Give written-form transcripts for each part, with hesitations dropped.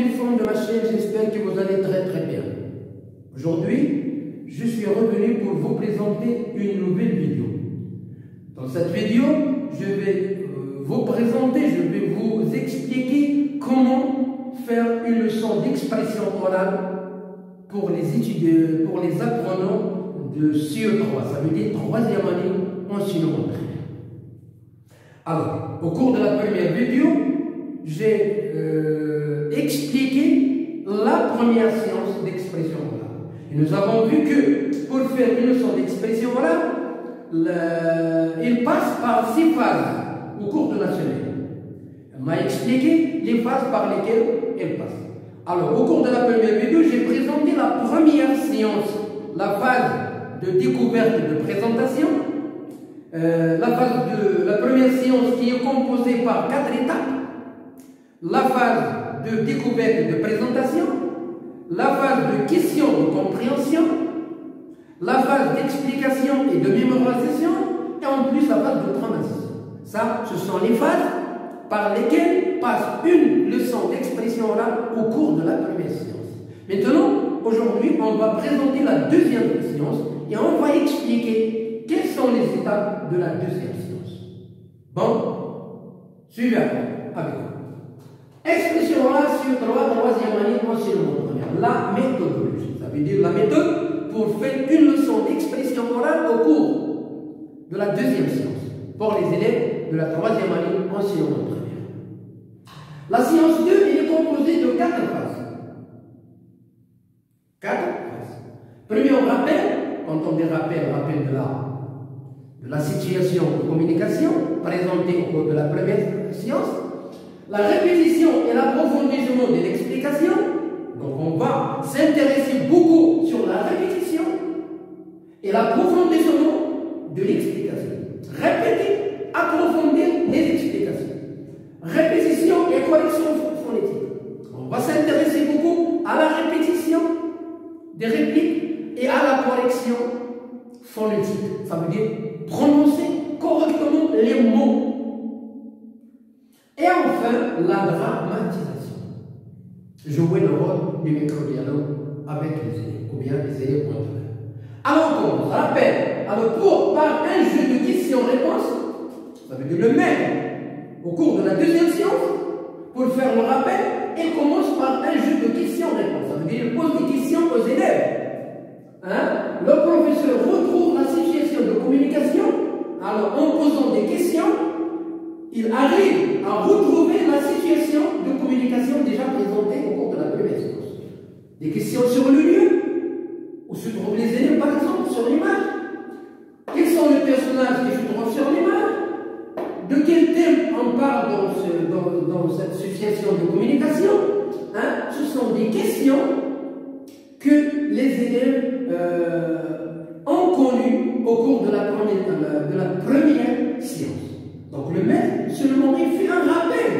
téléphone de ma chaîne, j'espère que vous allez très très bien. Aujourd'hui, je suis revenu pour vous présenter une nouvelle vidéo. Dans cette vidéo, je vais vous présenter, je vais vous expliquer comment faire une leçon d'expression orale pour les étudiants, pour les apprenants de CE3, ça veut dire troisième année enseignement primaire. Alors, au cours de la première vidéo, j'ai expliqué la première séance d'expression orale. Et nous avons vu que pour faire une leçon d'expression orale, il passe par 6 phases au cours de la semaine. Elle m'a expliqué les phases par lesquelles elle passe. Alors, au cours de la première vidéo, j'ai présenté la première séance, la phase de découverte de présentation. La première séance qui est composée par 4 étapes. La phase de découverte de présentation, la phase de question de compréhension, la phase d'explication et de mémorisation, et en plus la phase de transition. Ça, ce sont les phases par lesquelles passe une leçon d'expression orale au cours de la première séance. Maintenant, aujourd'hui, on va présenter la deuxième séance et on va expliquer quelles sont les étapes de la deuxième séance. Bon, suivez avec moi. Expression orale sur troisième année enseignement primaire. La méthodologie, ça veut dire la méthode pour faire une leçon d'expression orale au cours de la deuxième séance pour les élèves de la troisième année enseignement primaire. La séance 2 est composée de 4 phases. 4 phases. Premier, on rappelle, quand on dit rappel de la situation de communication présentée au cours de la première séance. La répétition et l'approfondissement de l'explication. Donc on va s'intéresser beaucoup sur la répétition et l'approfondissement de l'explication. Répéter, approfondir les explications. Répétition et correction phonétique. On va s'intéresser beaucoup à la répétition des répliques et à la correction phonétique. Ça veut dire prononcer correctement les mots. Et enfin, la dramatisation. Jouer le rôle du micro-dialogue avec les élèves, ou bien les élèves entre eux. Alors, on commence. Rappel. Alors, par un jeu de questions-réponses, ça veut dire le même, au cours de la deuxième séance, pour faire le rappel, il commence par un jeu de questions-réponses. Ça veut dire qu'il pose des questions aux élèves. Hein? Le professeur retrouve la situation de communication, alors en posant des questions, il arrive à retrouver la situation de communication déjà présentée au cours de la première séance. Des questions sur le lieu, où se trouvent les élèves par exemple, sur l'image. Quels sont les personnages qui se trouvent sur l'image? De quel thème on parle dans cette situation de communication? Hein? Ce sont des questions que les élèves ont connues au cours de la première séance. Donc le maître seulement il fait un rappel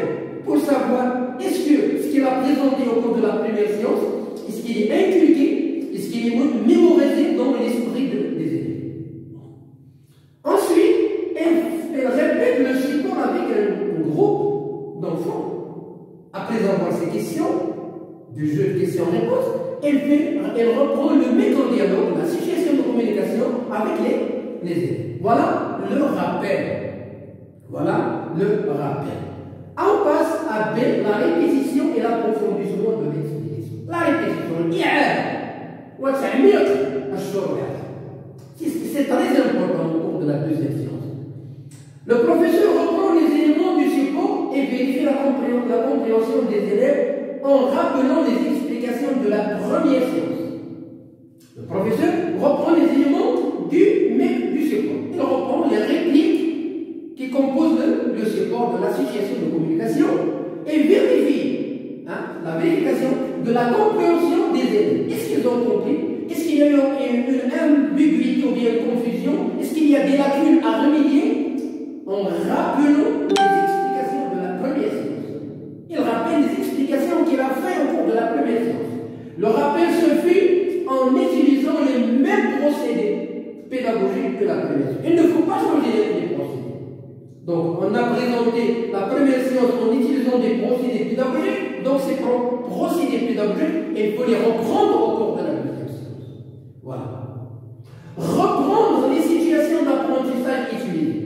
pour savoir est-ce que ce qu'il a présenté au cours de la première séance, est-ce qu'il est inculqué, est-ce qu'il est mémorisé dans l'esprit des élèves. Ensuite, elle répète le support avec un groupe d'enfants. Après avoir ces questions, du jeu de questions-réponses, elle reprend le métodialogue, la situation de communication avec les élèves. Voilà le rappel. Voilà le rappel. On passe à B, la répétition et l'approfondissement de l'explication. La répétition, c'est très important au cours de la deuxième séance. Le professeur reprend les éléments du support et vérifie la compréhension des élèves en rappelant les explications de la première séance. Le professeur reprend les éléments du support. Il reprend les répliques qui composent le support de la situation de communication et vérifie la vérification de la compréhension des élèves. Est-ce qu'ils ont compris? Est-ce qu'il y a eu une ambiguïté ou bien une confusion? Est-ce qu'il y a des lacunes à remédier? En rappelant les explications de la première séance. Il rappelle les explications qu'il a faites au cours de la première séance. Le rappel se fait en utilisant les mêmes procédés pédagogiques que la première séance. Il ne faut pas changer les procédés. Donc, on a présenté la première séance en utilisant des procédés pédagogiques. Donc, ces procédés pédagogiques, il faut les reprendre au cours de la deuxième séance. Voilà. Reprendre les situations d'apprentissage utilisées.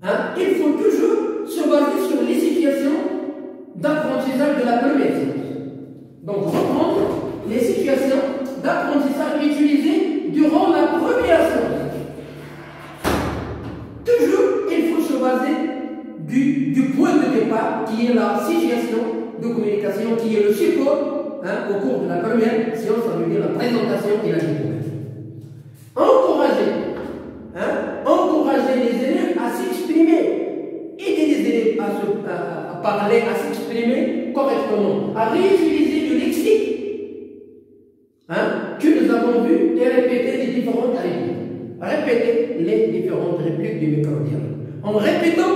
Hein? Il faut toujours se baser sur les situations d'apprentissage de la première séance. Donc, reprendre les situations d'apprentissage utilisées durant la première séance. Toujours, il faut se baser du point de départ qui est la situation de communication, qui est le support au cours de la première séance, ça veut dire la présentation et la découverte. Encourager les élèves à s'exprimer, aider les élèves à parler, à s'exprimer correctement, à réutiliser le lexique que nous avons vu et répéter les différentes répliques. Répéter les différentes répliques du micro-dialogue. En répétant,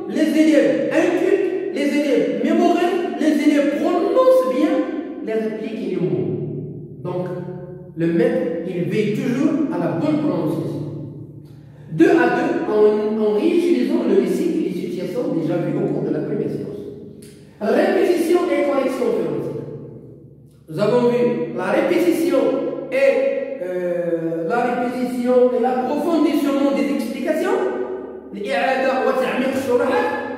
les élèves incultent, les élèves mémorisent, les élèves prononcent bien les répliques et les mots. Donc, le maître, il veille toujours à la bonne prononciation. 2 à 2, en réutilisant le lexique et les situations déjà vues au cours de la première séance. Répétition et correction phonétique. Nous avons vu la répétition et l'approfondissement des explications.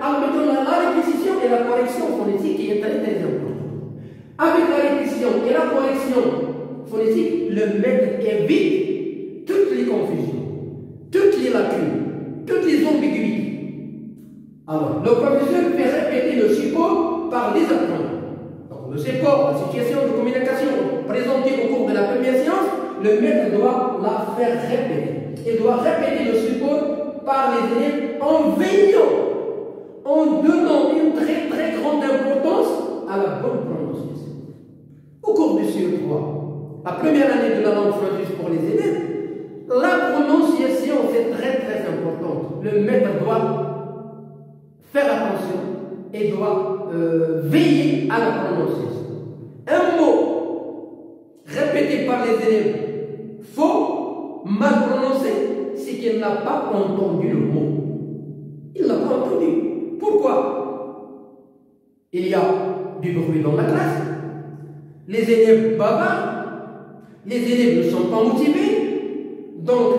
Alors maintenant, la répétition et la correction phonétique qui est très très importante. Avec la répétition et la correction phonétique, le maître évite toutes les confusions, toutes les lacunes, toutes les ambiguïtés. Alors, le professeur fait répéter le support par les apprenants. Donc, le support, la situation de communication présentée au cours de la première séance, le maître doit la faire répéter. Il doit répéter le support par les élèves en veillant, en donnant une très très grande importance à la bonne prononciation. Au cours du CE3, la première année de la langue française pour les élèves, la prononciation c'est très très important. Le maître doit faire attention et doit veiller à la prononciation. Un mot répété par les élèves faux, mal prononcé, c'est qu'il n'a pas entendu le mot. Il n'a pas entendu. Pourquoi? Il y a du bruit dans la classe, les élèves bavardent, les élèves ne sont pas motivés, donc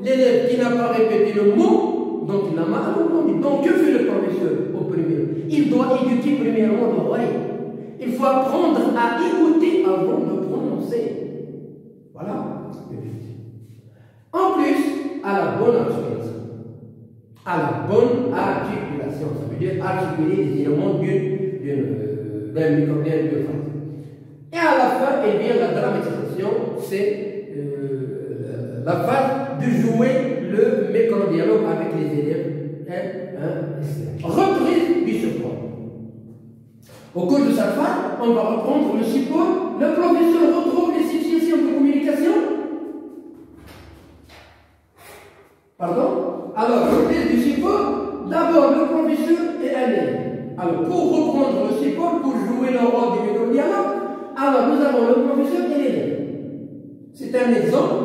l'élève qui n'a pas répété le mot, donc il n'a mal entendu. Donc que fait le professeur au premier? Il doit éduquer premièrement l'oreille. Il faut apprendre à écouter avant de prononcer. Voilà. En plus, à la bonne articulation. À la bonne articulation, ça veut dire articuler les éléments d'un micro-dialogue de phrase. Et à la fin, eh bien, la dramatisation, c'est la phase de jouer le micro-dialogue avec les élèves. Reprise du support. Au cours de sa phase, on va reprendre le support. Le professeur retrouve les situations de communication. Pardon? Alors, reprise du support, d'abord le professeur et un élève. Alors, pour reprendre le support, pour jouer le rôle du micro-dialogue, alors nous avons le professeur et l'élève. C'est un exemple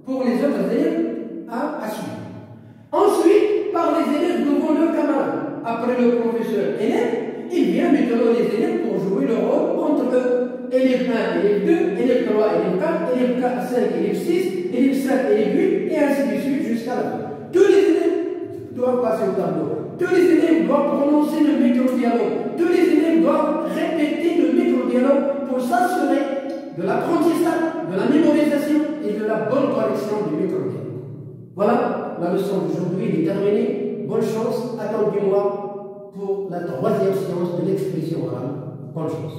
pour les autres élèves à suivre. Ensuite, par les élèves devant leurs camarades. Après le professeur et l'élève, il vient maintenant les élèves pour jouer le rôle entre eux. Élève 1, élève 2, élève 3, élève 4, élève 4, 5, élève 6, élève 7, élève 8, et ainsi de suite jusqu'à la fin. Tous les élèves doivent passer au tableau. Tous les élèves doivent prononcer le micro-dialogue. Tous les élèves doivent répéter le micro-dialogue pour s'assurer de l'apprentissage, de la mémorisation et de la bonne correction du micro-dialogue. Voilà, la leçon d'aujourd'hui est terminée. Bonne chance, attendez-moi pour la troisième séance de l'expression orale. Bonne chance.